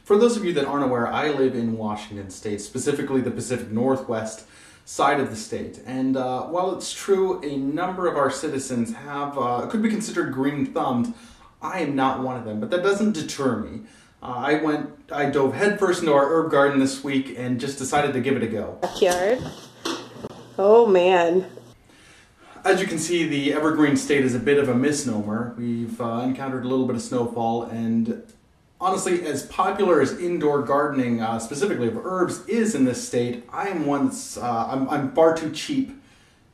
For those of you that aren't aware, I live in Washington State, specifically the Pacific Northwest side of the state. And while it's true a number of our citizens could be considered green-thumbed, I am not one of them, but that doesn't deter me. I dove headfirst into our herb garden this week and just decided to give it a go. Backyard. Oh man. As you can see, the evergreen state is a bit of a misnomer. We've encountered a little bit of snowfall, and honestly, as popular as indoor gardening, specifically of herbs, is in this state, I'm far too cheap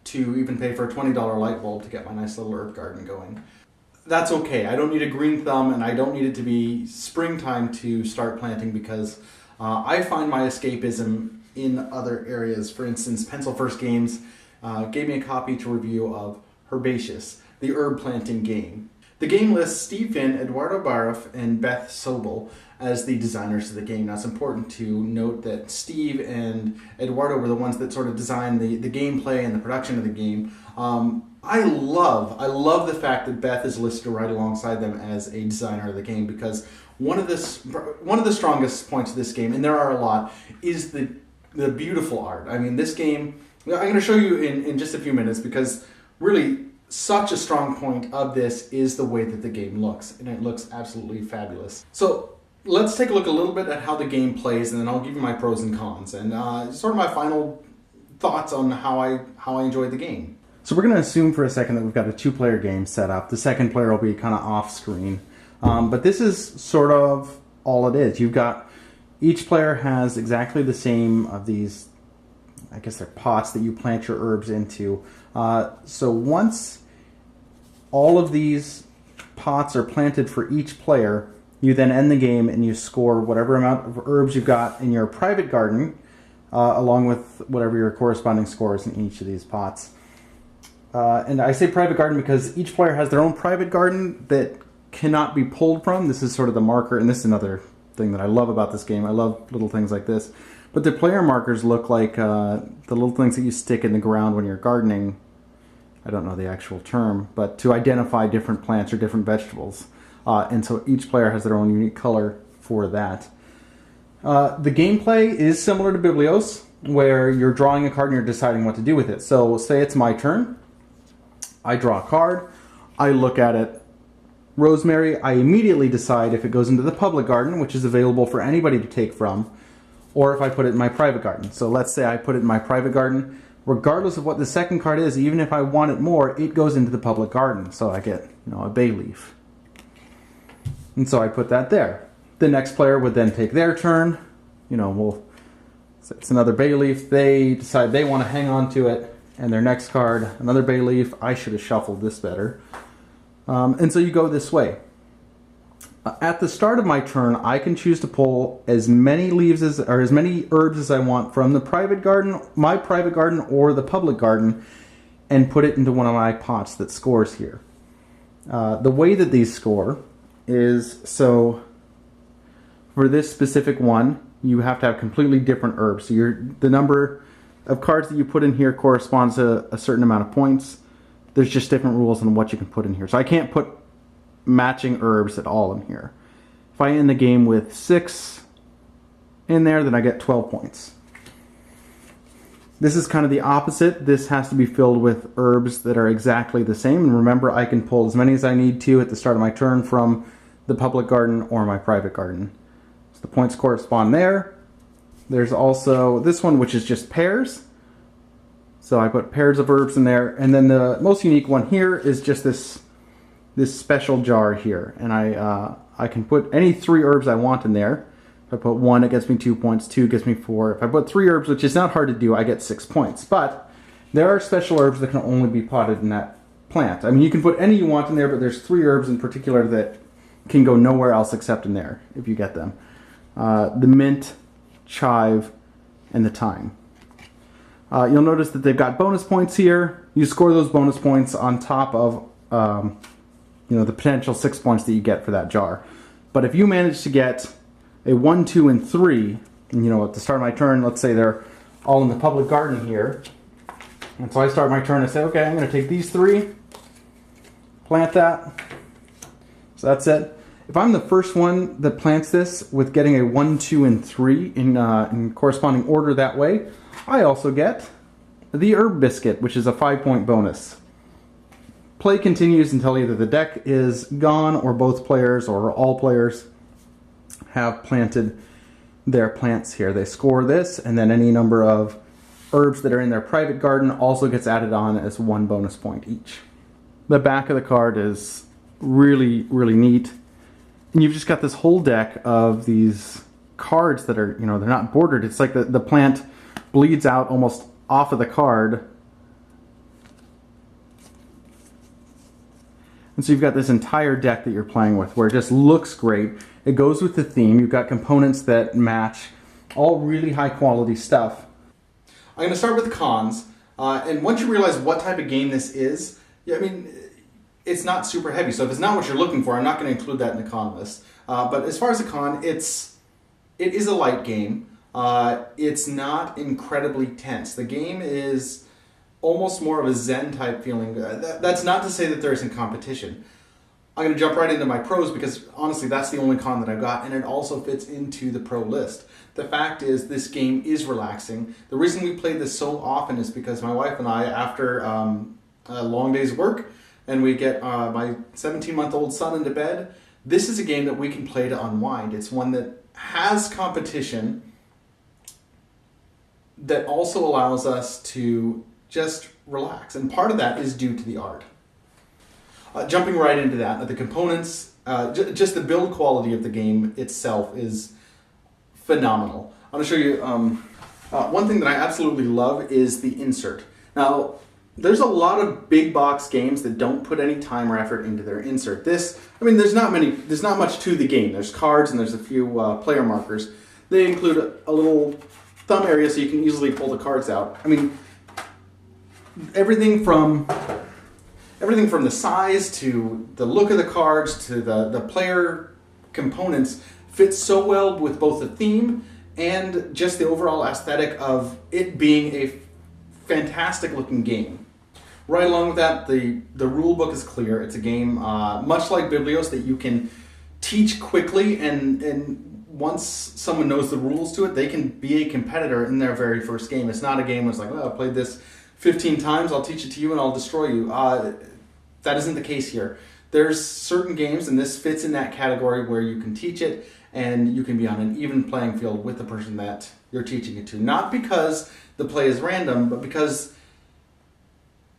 to even pay for a $20 light bulb to get my nice little herb garden going. That's okay. I don't need a green thumb, and I don't need it to be springtime to start planting, because I find my escapism in other areas. For instance, Pencil First Games gave me a copy to review of Herbaceous, the herb planting game. The game lists Steve Finn, Eduardo Baraf, and Beth Sobel as the designers of the game. Now, it's important to note that Steve and Eduardo were the ones that sort of designed the gameplay and the production of the game. I love the fact that Beth is listed right alongside them as a designer of the game, because one of the strongest points of this game, and there are a lot, is the beautiful art. I mean, this game, I'm going to show you in just a few minutes, because really such a strong point of this is the way that the game looks, and it looks absolutely fabulous. So let's take a look a little bit at how the game plays, and then I'll give you my pros and cons, and sort of my final thoughts on how I enjoyed the game. So we're going to assume for a second that we've got a two-player game set up. The second player will be kind of off-screen. But this is sort of all it is. Each player has exactly the same of these, I guess they're pots that you plant your herbs into. So once all of these pots are planted for each player, you then end the game and you score whatever amount of herbs you've got in your private garden, along with whatever your corresponding scores in each of these pots. And I say private garden because each player has their own private garden that cannot be pulled from. This is sort of the marker, and this is another thing that I love about this game. I love little things like this. But the player markers look like the little things that you stick in the ground when you're gardening. I don't know the actual term, but to identify different plants or different vegetables. And so each player has their own unique color for that. The gameplay is similar to Biblios, where you're drawing a card and you're deciding what to do with it. So say it's my turn. I draw a card, I look at it, rosemary, I immediately decide if it goes into the public garden, which is available for anybody to take from, or if I put it in my private garden. So let's say I put it in my private garden, regardless of what the second card is, even if I want it more, it goes into the public garden. So I get, a bay leaf. And so I put that there. The next player would then take their turn, it's another bay leaf, they decide they want to hang on to it. And their next card, another bay leaf. I should have shuffled this better. And so you go this way. At the start of my turn, I can choose to pull as many as many herbs as I want from the private garden, my private garden, or the public garden, and put it into one of my pots that scores here. The way that these score is, so for this specific one, you have to have completely different herbs. So the number of cards that you put in here corresponds to a certain amount of points. There's just different rules on what you can put in here. So I can't put matching herbs at all in here. If I end the game with 6 in there, then I get 12 points. This is kind of the opposite. This has to be filled with herbs that are exactly the same. And remember, I can pull as many as I need to at the start of my turn from the public garden or my private garden. So the points correspond there. There's also this one, which is just pears. So I put pairs of herbs in there. And then the most unique one here is just this special jar here. And I can put any 3 herbs I want in there. If I put 1, it gets me 2 points. 2 gets me 4. If I put 3 herbs, which is not hard to do, I get 6 points. But there are special herbs that can only be potted in that plant. I mean, you can put any you want in there, but there's 3 herbs in particular that can go nowhere else except in there, if you get them. The mint, chive, and the thyme. You'll notice that they've got bonus points here. You score those bonus points on top of the potential 6 points that you get for that jar. But if you manage to get a 1, 2, and 3, and at the start of my turn, let's say they're all in the public garden here, and so I start my turn and say, okay, I'm going to take these 3, plant that, so that's it. if I'm the first one that plants this with getting a 1, 2, and 3 in corresponding order that way, I also get the herb biscuit, which is a 5-point bonus. Play continues until either the deck is gone or both players or all players have planted their plants here. They score this, and then any number of herbs that are in their private garden also gets added on as 1 bonus point each. The back of the card is really, really neat. And you've just got this whole deck of these cards that are, they're not bordered. It's like the plant bleeds out almost off of the card. And so you've got this entire deck that you're playing with where it just looks great. It goes with the theme. You've got components that match. All really high quality stuff. I'm going to start with the cons. And once you realize what type of game this is, it's not super heavy. So if it's not what you're looking for, I'm not going to include that in the con list. But as far as the con, it is a light game. It's not incredibly tense. The game is almost more of a Zen type feeling. That's not to say that there isn't competition. I'm going to jump right into my pros because honestly that's the only con that I've got, and it also fits into the pro list. The fact is this game is relaxing. The reason we play this so often is because my wife and I, after a long day's work, and we get my 17-month-old son into bed, this is a game that we can play to unwind. It's one that has competition that also allows us to just relax. And part of that is due to the art. Jumping right into that, the components, just the build quality of the game itself is phenomenal. I'm going to show you one thing that I absolutely love is the insert. Now, there's a lot of big box games that don't put any time or effort into their insert. There's not much to the game. There's cards and there's a few player markers. They include a little thumb area so you can easily pull the cards out. Everything from the size to the look of the cards to the player components fits so well with both the theme and just the overall aesthetic of it being a fantastic looking game. Right along with that, the rulebook is clear. It's a game much like Biblios that you can teach quickly, and once someone knows the rules to it, they can be a competitor in their very first game. It's not a game where it's like, well, I played this 15 times, I'll teach it to you and I'll destroy you. That isn't the case here. There's certain games, and this fits in that category, where you can teach it and you can be on an even playing field with the person that you're teaching it to. Not because the play is random, but because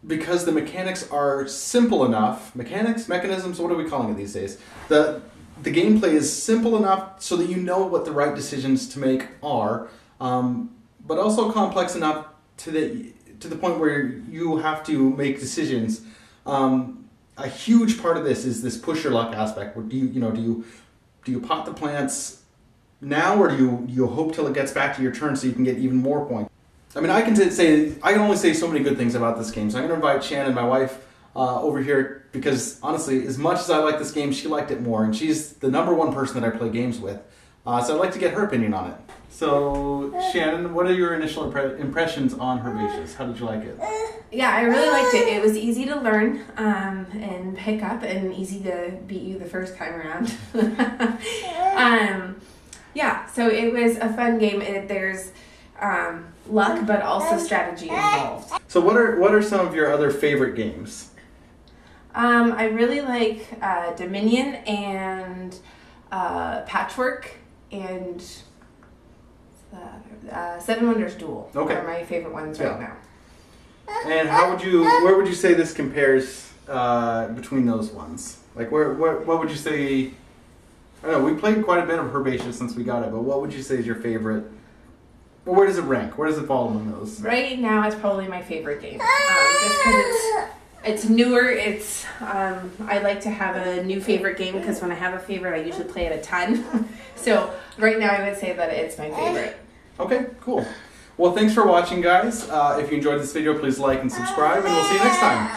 the mechanics are simple enough. Mechanisms, what are we calling it these days? The gameplay is simple enough so that you know what the right decisions to make are, but also complex enough to the point where you have to make decisions. A huge part of this is this push your luck aspect. Where do you pot the plants now, or do you hope till it gets back to your turn so you can get even more points? I can only say so many good things about this game. So I'm going to invite Shannon, my wife, over here because honestly, as much as I like this game, she liked it more, and she's the #1 person that I play games with. So I'd like to get her opinion on it. So Shannon, what are your initial impressions on Herbaceous? How did you like it? Yeah, I really liked it. It was easy to learn and pick up, and easy to beat you the first time around. Yeah, so it was a fun game. There's luck, but also strategy involved. So what are some of your other favorite games? I really like Dominion and Patchwork and Seven Wonders Duel. Okay. Are my favorite ones right now. And where would you say this compares between those ones? Like what would you say? I don't know, we played quite a bit of Herbaceous since we got it, but what would you say is your favorite? Well, where does it rank? Where does it fall among those? Right now, it's probably my favorite game. Just because it's newer. It's I like to have a new favorite game because when I have a favorite, I usually play it a ton. So right now, I would say that it's my favorite. Okay, cool. Well, thanks for watching, guys. If you enjoyed this video, please like and subscribe, and we'll see you next time.